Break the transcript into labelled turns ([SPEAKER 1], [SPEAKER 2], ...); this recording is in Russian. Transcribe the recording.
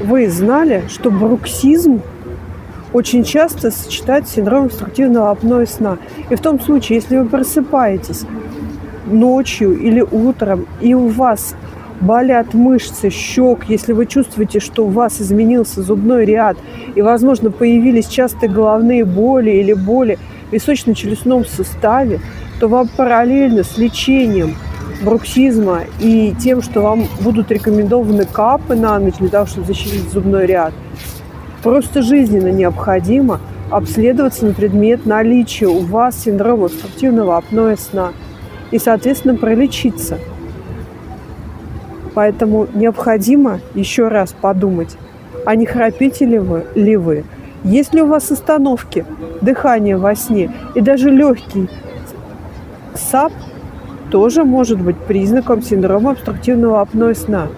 [SPEAKER 1] вы знали, что бруксизм очень часто сочетается с синдромом обструктивного апноэ сна? И в том случае, если вы просыпаетесь ночью или утром, и у вас болят мышцы щек, если вы чувствуете, что у вас изменился зубной ряд, и, возможно, появились частые головные боли или боли в височно-челюстном суставе, то вам параллельно с лечением бруксизма и тем, что вам будут рекомендованы капы на ночь для того, чтобы защитить зубной ряд, просто жизненно необходимо обследоваться на предмет наличия у вас синдрома обструктивного апноэ сна и, соответственно, пролечиться. Поэтому необходимо еще раз подумать, а не храпите ли вы, есть ли у вас остановки дыхания во сне, и даже легкий САП тоже может быть признаком синдрома обструктивного апноэ сна.